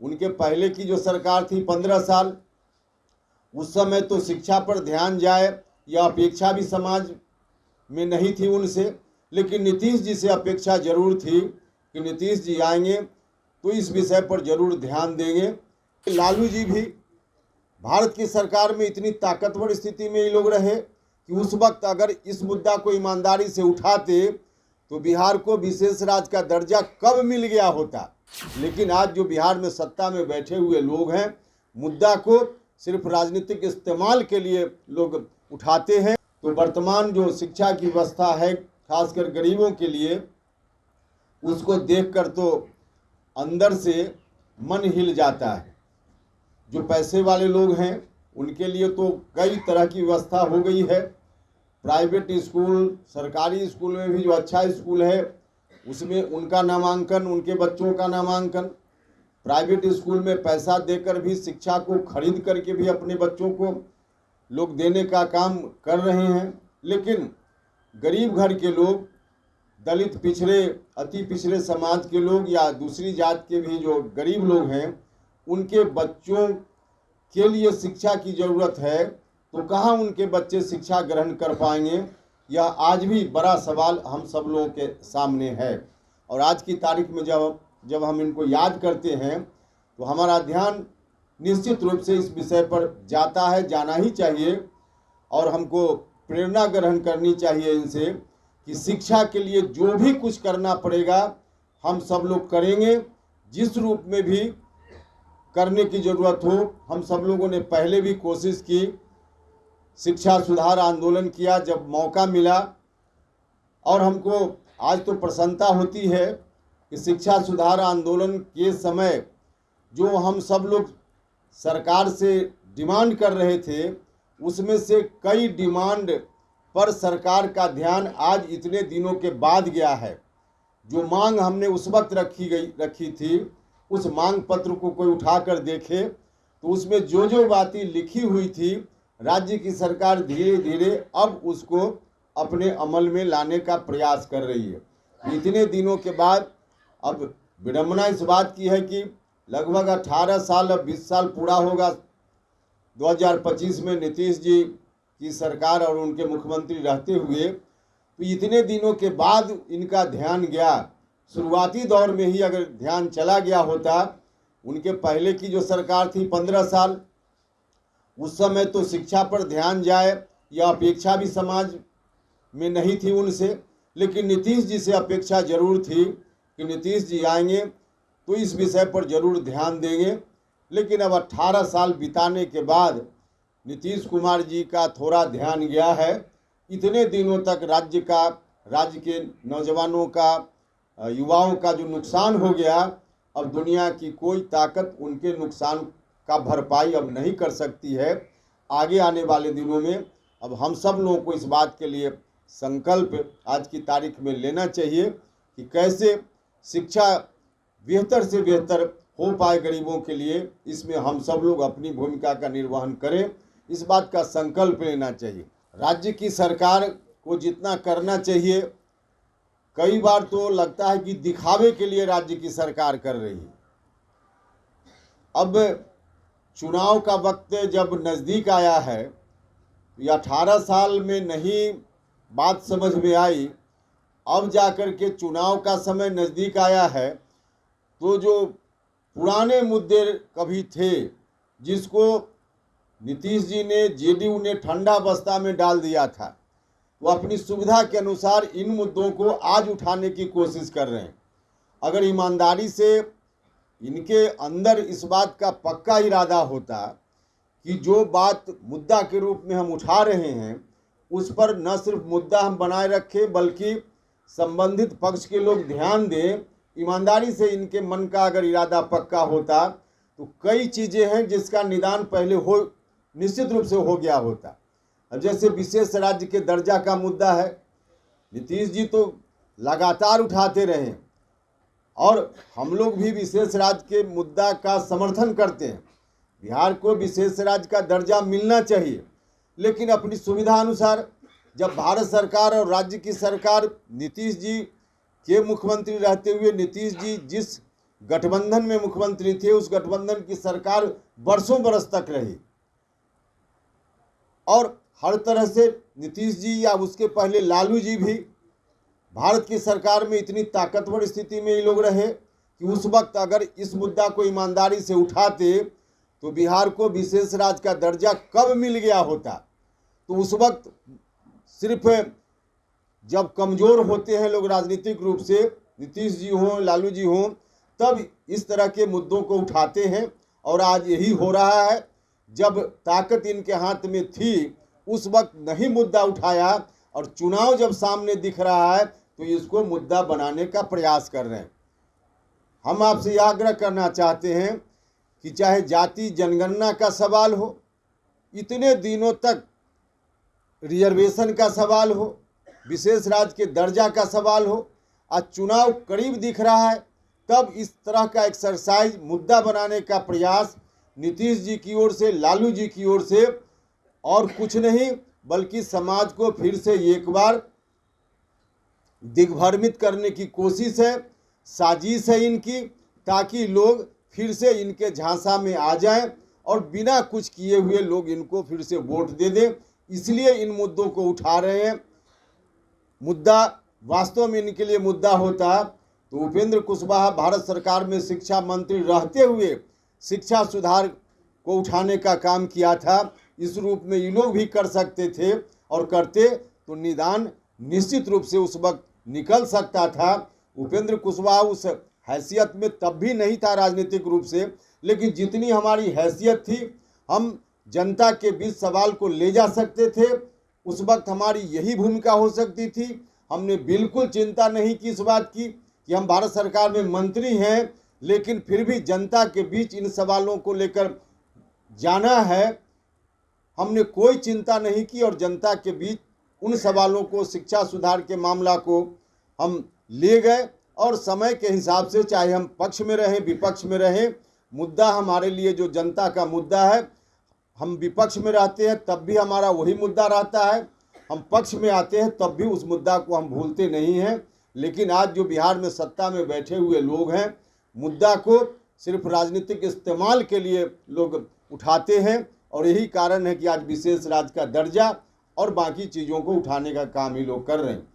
उनके पहले की जो सरकार थी 15 साल, उस समय तो शिक्षा पर ध्यान जाए यह अपेक्षा भी समाज में नहीं थी उनसे, लेकिन नीतीश जी से अपेक्षा जरूर थी कि नीतीश जी आएंगे तो इस विषय पर जरूर ध्यान देंगे। लालू जी भी भारत की सरकार में इतनी ताकतवर स्थिति में ये लोग रहे कि उस वक्त अगर इस मुद्दा को ईमानदारी से उठाते तो बिहार को विशेष राज्य का दर्जा कब मिल गया होता। लेकिन आज जो बिहार में सत्ता में बैठे हुए लोग हैं, मुद्दा को सिर्फ राजनीतिक इस्तेमाल के लिए लोग उठाते हैं। तो वर्तमान जो शिक्षा की व्यवस्था है, खासकर गरीबों के लिए, उसको देखकर तो अंदर से मन हिल जाता है। जो पैसे वाले लोग हैं उनके लिए तो कई तरह की व्यवस्था हो गई है। प्राइवेट स्कूल, सरकारी स्कूल में भी जो अच्छा स्कूल है उसमें उनका नामांकन, उनके बच्चों का नामांकन, प्राइवेट स्कूल में पैसा देकर भी शिक्षा को खरीद करके भी अपने बच्चों को लोग देने का काम कर रहे हैं। लेकिन गरीब घर के लोग, दलित, पिछड़े, अति पिछड़े समाज के लोग या दूसरी जात के भी जो गरीब लोग हैं, उनके बच्चों के लिए शिक्षा की ज़रूरत है तो कहाँ उनके बच्चे शिक्षा ग्रहण कर पाएंगे, यह आज भी बड़ा सवाल हम सब लोगों के सामने है। और आज की तारीख में जब हम इनको याद करते हैं तो हमारा ध्यान निश्चित रूप से इस विषय पर जाता है, जाना ही चाहिए। और हमको प्रेरणा ग्रहण करनी चाहिए इनसे कि शिक्षा के लिए जो भी कुछ करना पड़ेगा हम सब लोग करेंगे। जिस रूप में भी करने की ज़रूरत हो, हम सब लोगों ने पहले भी कोशिश की, शिक्षा सुधार आंदोलन किया जब मौका मिला। और हमको आज तो प्रसन्नता होती है कि शिक्षा सुधार आंदोलन के समय जो हम सब लोग सरकार से डिमांड कर रहे थे, उसमें से कई डिमांड पर सरकार का ध्यान आज इतने दिनों के बाद गया है। जो मांग हमने उस वक्त रखी थी, उस मांग पत्र को कोई उठाकर देखे तो उसमें जो बातें लिखी हुई थी, राज्य की सरकार धीरे धीरे अब उसको अपने अमल में लाने का प्रयास कर रही है। इतने दिनों के बाद अब विडंबना इस बात की है कि लगभग 18 साल, अब 20 साल पूरा होगा 2025 में नीतीश जी की सरकार और उनके मुख्यमंत्री रहते हुए। तो इतने दिनों के बाद इनका ध्यान गया। शुरुआती दौर में ही अगर ध्यान चला गया होता, उनके पहले की जो सरकार थी 15 साल, उस समय तो शिक्षा पर ध्यान जाए यह अपेक्षा भी समाज में नहीं थी उनसे, लेकिन नीतीश जी से अपेक्षा जरूर थी कि नीतीश जी आएंगे तो इस विषय पर जरूर ध्यान देंगे। लेकिन अब 18 साल बिताने के बाद नीतीश कुमार जी का थोड़ा ध्यान गया है। इतने दिनों तक राज्य के नौजवानों का, युवाओं का जो नुकसान हो गया, अब दुनिया की कोई ताकत उनके नुकसान का भरपाई अब नहीं कर सकती है। आगे आने वाले दिनों में अब हम सब लोगों को इस बात के लिए संकल्प आज की तारीख में लेना चाहिए कि कैसे शिक्षा बेहतर से बेहतर हो पाए गरीबों के लिए। इसमें हम सब लोग अपनी भूमिका का निर्वहन करें, इस बात का संकल्प लेना चाहिए। राज्य की सरकार को जितना करना चाहिए, कई बार तो लगता है कि दिखावे के लिए राज्य की सरकार कर रही है। अब चुनाव का वक्त जब नज़दीक आया है, या 18 साल में नहीं बात समझ में आई, अब जाकर के चुनाव का समय नज़दीक आया है, तो जो पुराने मुद्दे कभी थे जिसको नीतीश जी ने, जेडीयू ने ठंडा बस्ता में डाल दिया था, वो अपनी सुविधा के अनुसार इन मुद्दों को आज उठाने की कोशिश कर रहे हैं। अगर ईमानदारी से इनके अंदर इस बात का पक्का इरादा होता कि जो बात मुद्दा के रूप में हम उठा रहे हैं उस पर न सिर्फ मुद्दा हम बनाए रखें बल्कि संबंधित पक्ष के लोग ध्यान दें, ईमानदारी से इनके मन का अगर इरादा पक्का होता तो कई चीज़ें हैं जिसका निदान पहले निश्चित रूप से हो गया होता। अब जैसे विशेष राज्य के दर्जा का मुद्दा है, नीतीश जी तो लगातार उठाते रहे और हम लोग भी विशेष राज्य के मुद्दा का समर्थन करते हैं। बिहार को विशेष राज्य का दर्जा मिलना चाहिए, लेकिन अपनी सुविधा अनुसार। जब भारत सरकार और राज्य की सरकार नीतीश जी के मुख्यमंत्री रहते हुए नीतीश जी जिस गठबंधन में मुख्यमंत्री थे, उस गठबंधन की सरकार वर्षों बरस तक रही और हर तरह से नीतीश जी या उसके पहले लालू जी भी भारत की सरकार में इतनी ताकतवर स्थिति में ये लोग रहे कि उस वक्त अगर इस मुद्दा को ईमानदारी से उठाते तो बिहार को विशेष राज्य का दर्जा कब मिल गया होता। तो उस वक्त सिर्फ जब कमज़ोर होते हैं लोग राजनीतिक रूप से, नीतीश जी हों लालू जी हों, तब इस तरह के मुद्दों को उठाते हैं। और आज यही हो रहा है, जब ताकत इनके हाथ में थी उस वक्त नहीं मुद्दा उठाया और चुनाव जब सामने दिख रहा है तो इसको मुद्दा बनाने का प्रयास कर रहे हैं। हम आपसे यह आग्रह करना चाहते हैं कि चाहे जाति जनगणना का सवाल हो, इतने दिनों तक रिजर्वेशन का सवाल हो, विशेष राज्य के दर्जा का सवाल हो, आज चुनाव करीब दिख रहा है तब इस तरह का एक्सरसाइज मुद्दा बनाने का प्रयास नीतीश जी की ओर से, लालू जी की ओर से और कुछ नहीं बल्कि समाज को फिर से एक बार दिग्भ्रमित करने की कोशिश है, साजिश है इनकी, ताकि लोग फिर से इनके झांसा में आ जाएं और बिना कुछ किए हुए लोग इनको फिर से वोट दे दें। इसलिए इन मुद्दों को उठा रहे हैं। मुद्दा वास्तव में इनके लिए मुद्दा होता तो उपेंद्र कुशवाहा भारत सरकार में शिक्षा मंत्री रहते हुए शिक्षा सुधार को उठाने का काम किया था। इस रूप में ये लोग भी कर सकते थे और करते तो निदान निश्चित रूप से उस वक्त निकल सकता था। उपेंद्र कुशवाहा उस हैसियत में तब भी नहीं था राजनीतिक रूप से, लेकिन जितनी हमारी हैसियत थी हम जनता के बीच सवाल को ले जा सकते थे। उस वक्त हमारी यही भूमिका हो सकती थी। हमने बिल्कुल चिंता नहीं की इस बात की कि हम भारत सरकार में मंत्री हैं, लेकिन फिर भी जनता के बीच इन सवालों को लेकर जाना है। हमने कोई चिंता नहीं की और जनता के बीच उन सवालों को, शिक्षा सुधार के मामला को हम ले गए और समय के हिसाब से चाहे हम पक्ष में रहें विपक्ष में रहें, मुद्दा हमारे लिए जो जनता का मुद्दा है, हम विपक्ष में रहते हैं तब भी हमारा वही मुद्दा रहता है, हम पक्ष में आते हैं तब भी उस मुद्दा को हम भूलते नहीं हैं। लेकिन आज जो बिहार में सत्ता में बैठे हुए लोग हैं, मुद्दा को सिर्फ राजनीतिक इस्तेमाल के लिए लोग उठाते हैं और यही कारण है कि आज विशेष राज्य का दर्जा और बाकी चीज़ों को उठाने का काम ही लोग कर रहे हैं।